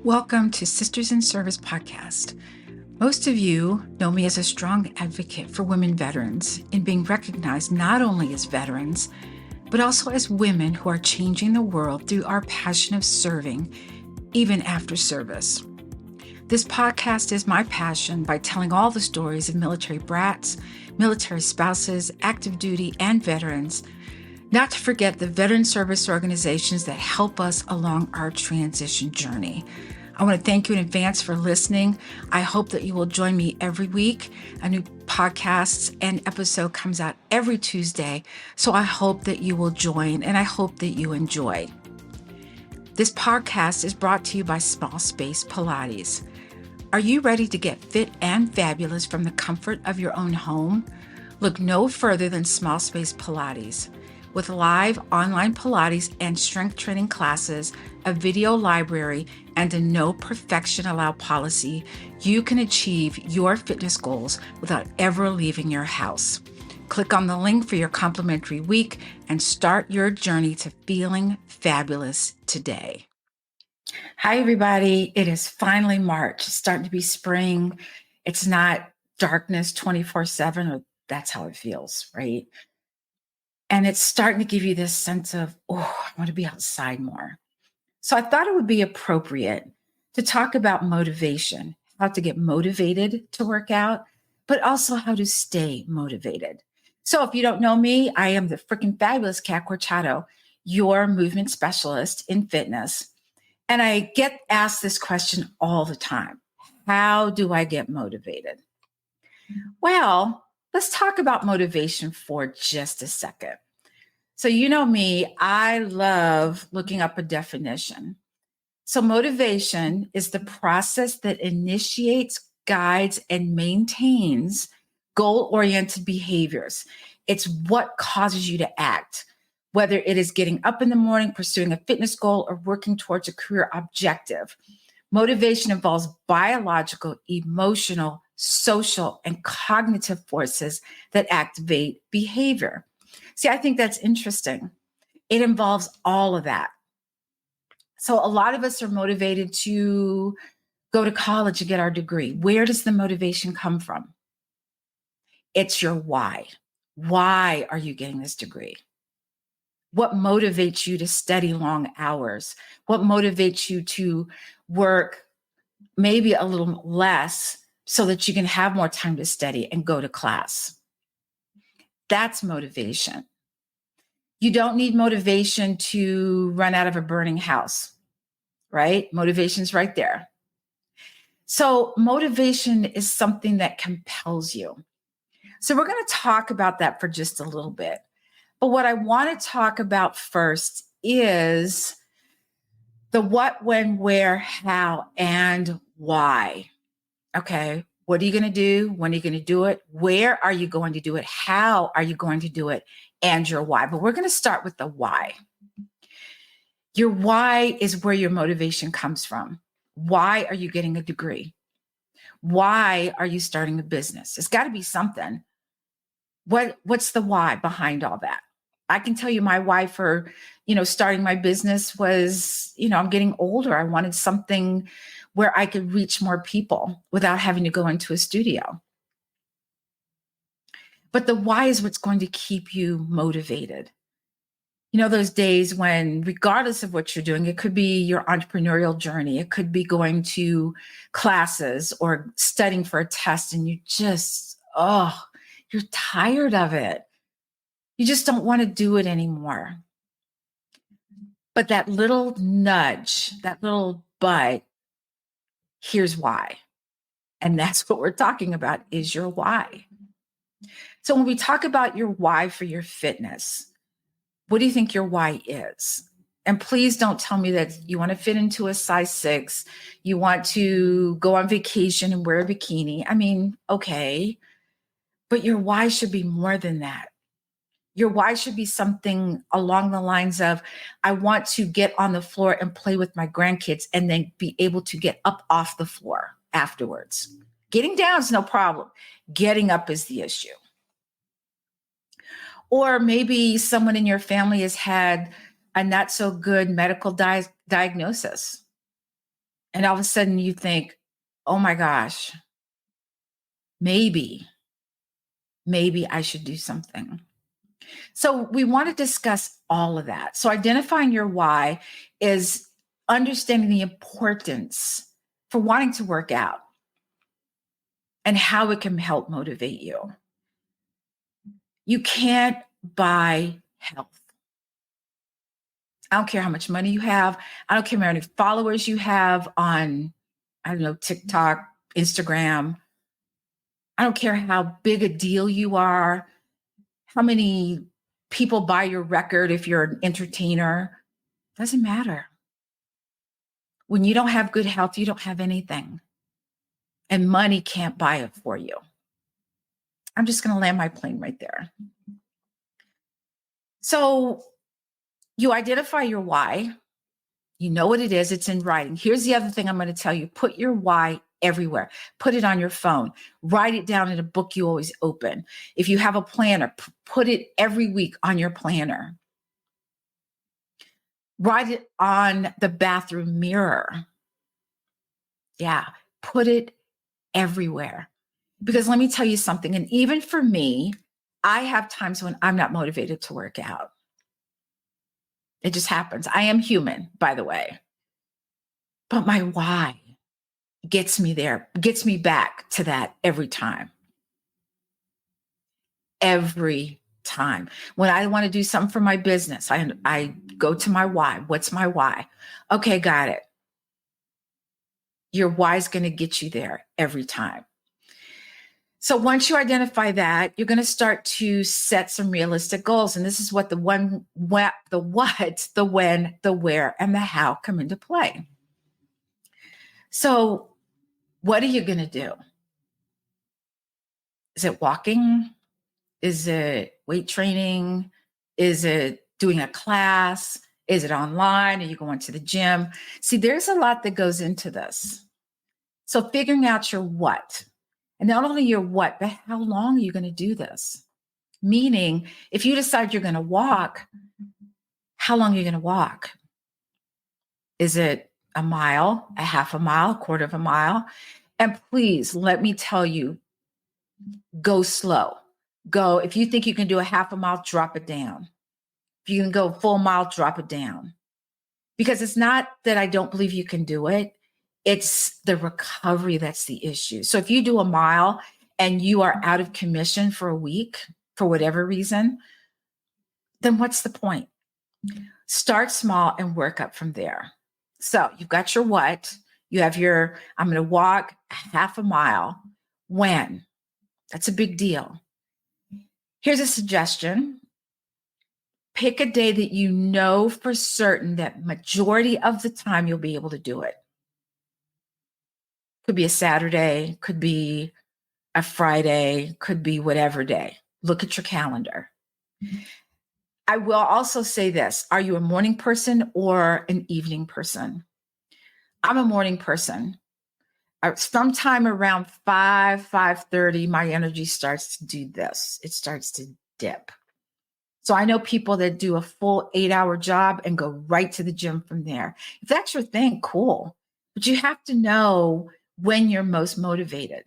Welcome to Sisters in Service podcast. Most of you know me as a strong advocate for women veterans in being recognized not only as veterans, but also as women who are changing the world through our passion of serving, even after service. This podcast is my passion by telling all the stories of military brats, military spouses, active duty, and veterans, not to forget the veteran service organizations that help us along our transition journey. I want to thank you in advance for listening. I hope that you will join me every week. A new podcast and episode comes out every Tuesday, so I hope that you will join and I hope that you enjoy. This podcast is brought to you by Small Space Pilates. Are you ready to get fit and fabulous from the comfort of your own home? Look no further than Small Space Pilates. With live online Pilates and strength training classes, a video library, and a no perfection allowed policy, you can achieve your fitness goals without ever leaving your house. Click on the link for your complimentary week and start your journey to feeling fabulous today. Hi, everybody. It is finally March. It's starting to be spring. It's not darkness 24/7, or that's how it feels, right? And it's starting to give you this sense of, oh, I want to be outside more. So I thought it would be appropriate to talk about motivation, how to get motivated to work out, but also how to stay motivated. So if you don't know me, I am the freaking fabulous Kat Corchado, your movement specialist in fitness. And I get asked this question all the time. How do I get motivated? Well, let's talk about motivation for just a second. So, you know me, I love looking up a definition. So, motivation is the process that initiates, guides, and maintains goal oriented behaviors. It's what causes you to act, whether it is getting up in the morning, pursuing a fitness goal, or working towards a career objective. Motivation involves biological, emotional, social, and cognitive forces that activate behavior. See, I think that's interesting. It involves all of that. So, a lot of us are motivated to go to college and get our degree. Where does the motivation come from? It's your why. Why are you getting this degree? What motivates you to study long hours? What motivates you to work maybe a little less so that you can have more time to study and go to class? That's motivation. You don't need motivation to run out of a burning house, right? Motivation's right there. So, motivation is something that compels you. So, we're going to talk about that for just a little bit. But what I want to talk about first is the what, when, where, how, and why. Okay. What are you going to do? When are you going to do it? Where are you going to do it? How are you going to do it? And your why. But we're going to start with the why. Your why is where your motivation comes from. Why are you getting a degree? Why are you starting a business? It's got to be something. What's the why behind all that? I can tell you my why for, starting my business was, I'm getting older. I wanted something where I could reach more people without having to go into a studio. But the why is what's going to keep you motivated. Those days when, regardless of what you're doing, it could be your entrepreneurial journey, it could be going to classes or studying for a test, and you're tired of it. You just don't want to do it anymore. But that little nudge, that little but, here's why. And that's what we're talking about is your why. So when we talk about your why for your fitness, what do you think your why is? And please don't tell me that you want to fit into a size 6, you want to go on vacation and wear a bikini. I mean, okay, but your why should be more than that. Your why should be something along the lines of, I want to get on the floor and play with my grandkids and then be able to get up off the floor afterwards. Getting down is no problem. Getting up is the issue. Or maybe someone in your family has had a not so good medical diagnosis. And all of a sudden you think, oh my gosh, maybe I should do something. So we want to discuss all of that. So identifying your why is understanding the importance for wanting to work out and how it can help motivate you. You can't buy health. I don't care how much money you have. I don't care how many followers you have on, I don't know, TikTok, Instagram. I don't care how big a deal you are, how many people buy your record if you're an entertainer. Doesn't matter. When you don't have good health, you don't have anything. And money can't buy it for you. I'm just going to land my plane right there. So you identify your why. You know what it is. It's in writing. Here's the other thing I'm going to tell you. Put your why everywhere. Put it on your phone. Write it down in a book you always open. If you have a planner, put it every week on your planner. Write it on the bathroom mirror. Yeah, put it everywhere. Because let me tell you something, and even for me, I have times when I'm not motivated to work out. It just happens. I am human, by the way. But my why gets me there, gets me back to that every time. Every time. When I want to do something for my business, I go to my why. What's my why? Okay, got it. Your why is going to get you there every time. So once you identify that, you're going to start to set some realistic goals. And this is what the what, the when, the where, and the how come into play. So what are you going to do? Is it walking? Is it weight training? Is it doing a class? Is it online? Are you going to the gym? See, there's a lot that goes into this. So figuring out your what. And not only your what, but how long are you going to do this? Meaning, if you decide you're going to walk, how long are you going to walk? Is it a mile, a half a mile, a quarter of a mile? And please let me tell you, go slow. Go, if you think you can do a half a mile, drop it down. If you can go a full mile, drop it down. Because it's not that I don't believe you can do it. It's the recovery that's the issue. So if you do a mile and you are out of commission for a week, for whatever reason, then what's the point? Start small and work up from there. So you've got your what, you have your, I'm going to walk half a mile. When? That's a big deal. Here's a suggestion. Pick a day that you know for certain that majority of the time you'll be able to do it. Could be a Saturday, could be a Friday, could be whatever day. Look at your calendar. I will also say this. Are you a morning person or an evening person? I'm a morning person. Sometime around 5:30, my energy starts to do this. It starts to dip. So I know people that do a full 8-hour job and go right to the gym from there. If that's your thing, cool. But you have to know when you're most motivated.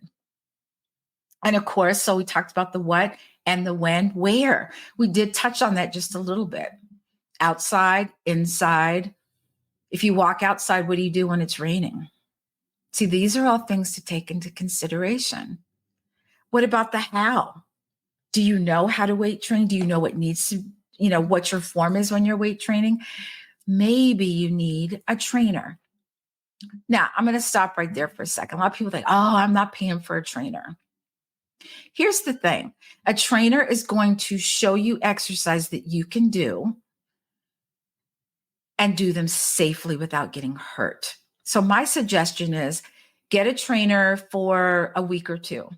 And of course, so we talked about the what and the when, where. We did touch on that just a little bit. Outside, inside. If you walk outside, what do you do when it's raining? See, these are all things to take into consideration. What about the how? Do you know how to weight train? Do you know what needs to, what your form is when you're weight training? Maybe you need a trainer. Now, I'm going to stop right there for a second. A lot of people think, oh, I'm not paying for a trainer. Here's the thing. A trainer is going to show you exercise that you can do and do them safely without getting hurt. So my suggestion is get a trainer for a week or two,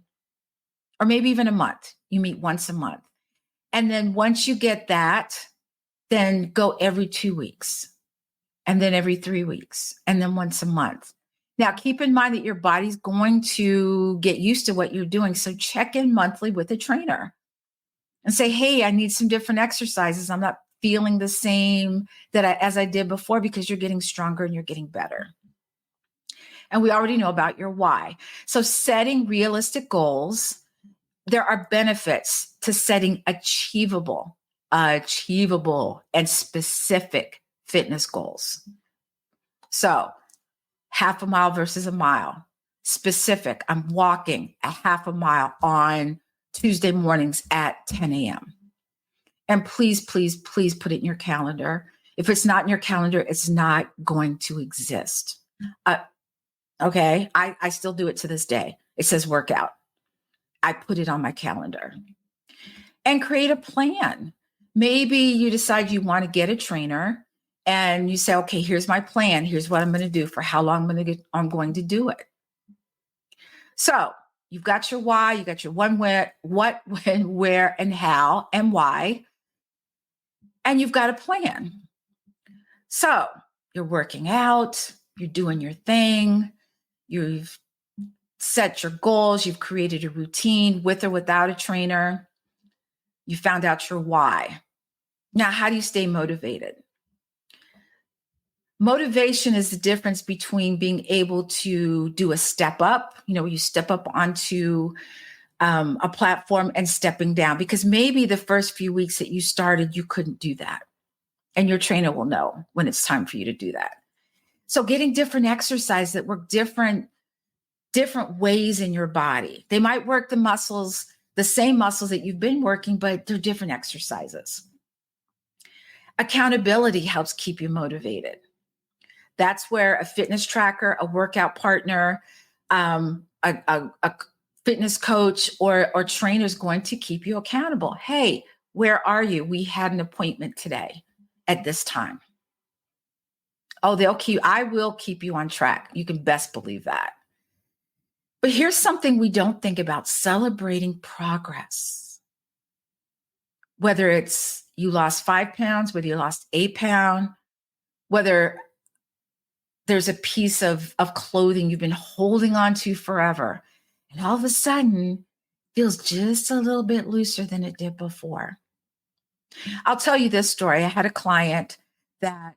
or maybe even a month. You meet once a month. And then once you get that, then go every 2 weeks, and then every 3 weeks, and then once a month. Now, keep in mind that your body's going to get used to what you're doing. So check in monthly with a trainer and say, hey, I need some different exercises. I'm not feeling the same as I did before, because you're getting stronger and you're getting better. And we already know about your why. So setting realistic goals, there are benefits to setting achievable and specific fitness goals. So half a mile versus a mile, specific. I'm walking a half a mile on Tuesday mornings at 10 a.m. And please, please, please put it in your calendar. If it's not in your calendar, it's not going to exist. Okay. I still do it to this day. It says workout. I put it on my calendar. And create a plan. Maybe you decide you want to get a trainer and you say, okay, here's my plan. Here's what I'm going to do for how long I'm going to do it. So you've got your why, you got your when, what, when, where, and how, and why. And you've got a plan. So you're working out, you're doing your thing, you've set your goals, you've created a routine with or without a trainer, you found out your why. Now, how do you stay motivated? Motivation is the difference between being able to do a step up, where you step up onto a platform and stepping down, because maybe the first few weeks that you started, you couldn't do that. And your trainer will know when it's time for you to do that. So getting different exercises that work different ways in your body. They might work the same muscles that you've been working, but they're different exercises. Accountability helps keep you motivated. That's where a fitness tracker, a workout partner, a fitness coach or trainer is going to keep you accountable. Hey, where are you? We had an appointment today at this time. Oh, I will keep you on track. You can best believe that. But here's something we don't think about: celebrating progress. Whether it's you lost 5 pounds, whether you lost 8 pounds, whether there's a piece of clothing you've been holding on to forever, and all of a sudden feels just a little bit looser than it did before. I'll tell you this story. I had a client that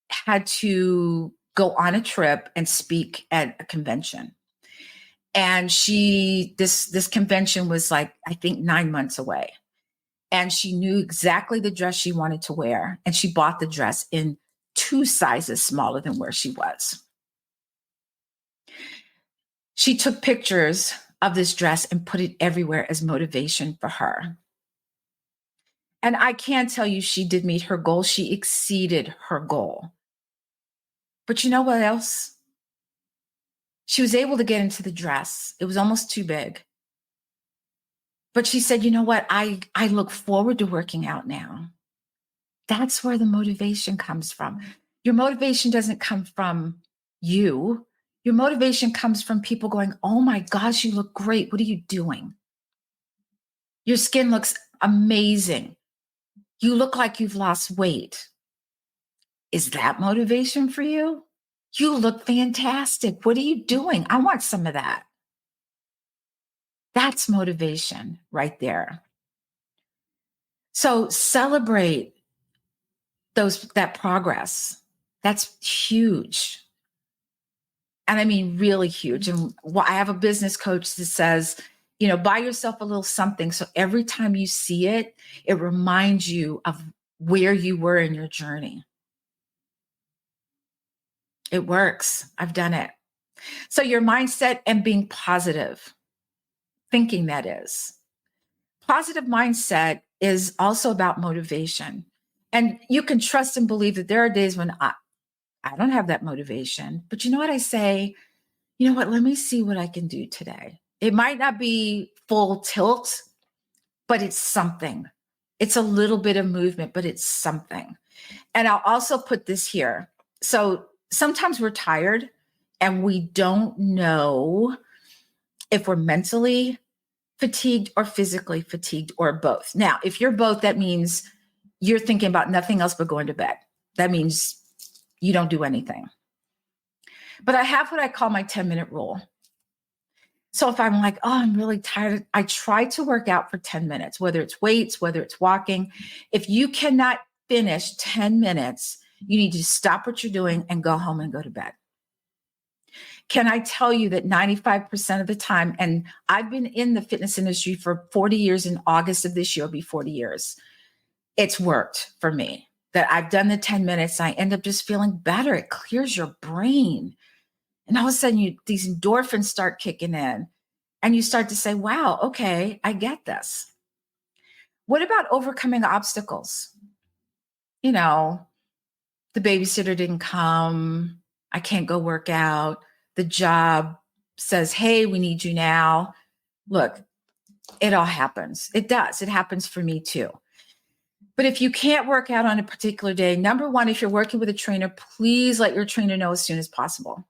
had to go on a trip and speak at a convention. And this convention was like, I think 9 months away. And she knew exactly the dress she wanted to wear. And she bought the dress in 2 sizes smaller than where she was. She took pictures of this dress and put it everywhere as motivation for her. And I can't tell you she did meet her goal. She exceeded her goal. But you know what else? She was able to get into the dress. It was almost too big. But she said, you know what? I look forward to working out now. That's where the motivation comes from. Your motivation doesn't come from you. Your motivation comes from people going, oh my gosh, you look great. What are you doing? Your skin looks amazing. You look like you've lost weight. Is that motivation for you? You look fantastic. What are you doing? I want some of that. That's motivation right there. So celebrate that progress. That's huge. And I mean, really huge. And I have a business coach that says, buy yourself a little something. So every time you see it, it reminds you of where you were in your journey. It works. I've done it. So your mindset and being positive, thinking that is. Positive mindset is also about motivation. And you can trust and believe that there are days when I don't have that motivation. But you know what I say? You know what? Let me see what I can do today. It might not be full tilt, but it's something. It's a little bit of movement, but it's something. And I'll also put this here. So sometimes we're tired and we don't know if we're mentally fatigued or physically fatigued or both. Now, if you're both, that means you're thinking about nothing else but going to bed. That means you don't do anything. But I have what I call my 10-minute rule. So if I'm like, oh, I'm really tired, I try to work out for 10 minutes, whether it's weights, whether it's walking. If you cannot finish 10 minutes, you need to stop what you're doing and go home and go to bed. Can I tell you that 95% of the time, and I've been in the fitness industry for 40 years, in August of this year will be 40 years. It's worked for me that I've done the 10 minutes. I end up just feeling better. It clears your brain. And all of a sudden these endorphins start kicking in and you start to say, wow, okay, I get this. What about overcoming obstacles? You know, the babysitter didn't come. I can't go work out. The job says, hey, we need you now. Look, it all happens. It does. It happens for me too. But if you can't work out on a particular day, number one, if you're working with a trainer, please let your trainer know as soon as possible.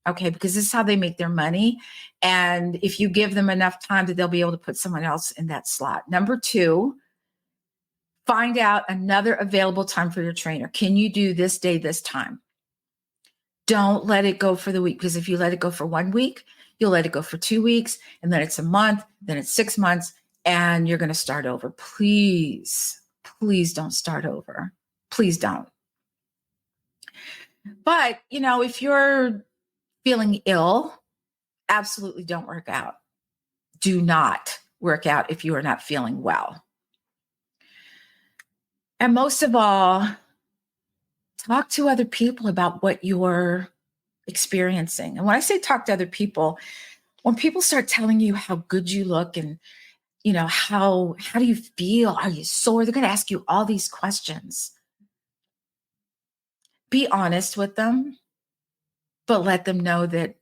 Okay, because this is how they make their money. And if you give them enough time, that they'll be able to put someone else in that slot. Number two, find out another available time for your trainer. Can you do this day, this time? Don't let it go for the week, because if you let it go for 1 week, you'll let it go for 2 weeks, and then it's a month, then it's 6 months, and you're going to start over. Please don't start over. Please don't. But, if you're feeling ill, absolutely don't work out. Do not work out if you are not feeling well. And most of all, talk to other people about what you're experiencing. And when I say talk to other people, when people start telling you how good you look and, how do you feel? Are you sore? They're going to ask you all these questions. Be honest with them, but let them know that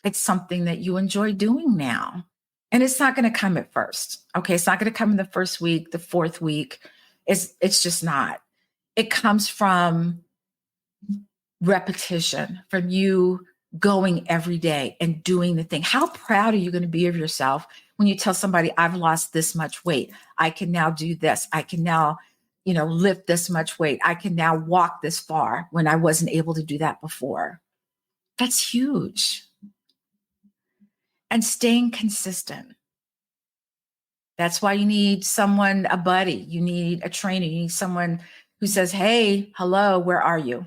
it's something that you enjoy doing now. And it's not going to come at first. Okay. It's not going to come in the first week, the fourth week. It's just not. It comes from repetition, from you going every day and doing the thing. How proud are you going to be of yourself when you tell somebody, I've lost this much weight. I can now do this. I can now, lift this much weight. I can now walk this far when I wasn't able to do that before. That's huge. And staying consistent. That's why you need someone, a buddy. You need a trainer. You need someone who says, hey, hello, where are you?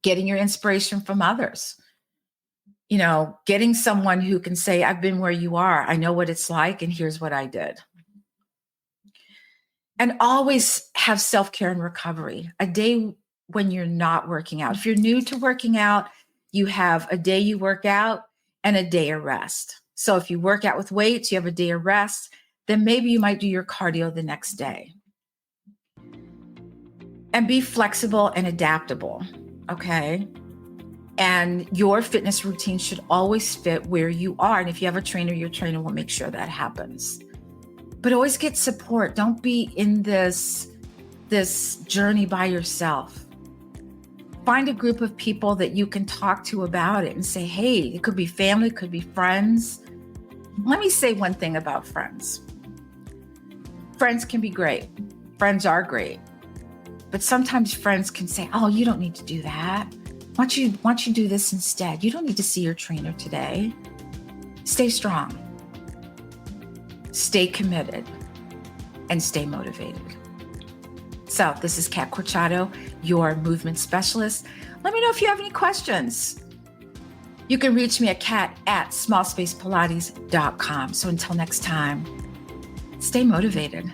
Getting your inspiration from others. Getting someone who can say, I've been where you are. I know what it's like, and here's what I did. And always have self-care and recovery. A day when you're not working out. If you're new to working out, you have a day you work out and a day of rest. So if you work out with weights, you have a day of rest, then maybe you might do your cardio the next day. And be flexible and adaptable, okay? And your fitness routine should always fit where you are. And if you have a trainer, your trainer will make sure that happens. But always get support. Don't be in this journey by yourself. Find a group of people that you can talk to about it and say, hey, it could be family, it could be friends. Let me say one thing about friends. Friends can be great. Friends are great. But sometimes friends can say, oh, you don't need to do that. Why don't you do this instead? You don't need to see your trainer today. Stay strong. Stay committed. And stay motivated. So this is Kat Corchado, your movement specialist. Let me know if you have any questions. You can reach me at kat@smallspacepilates.com. So until next time, stay motivated.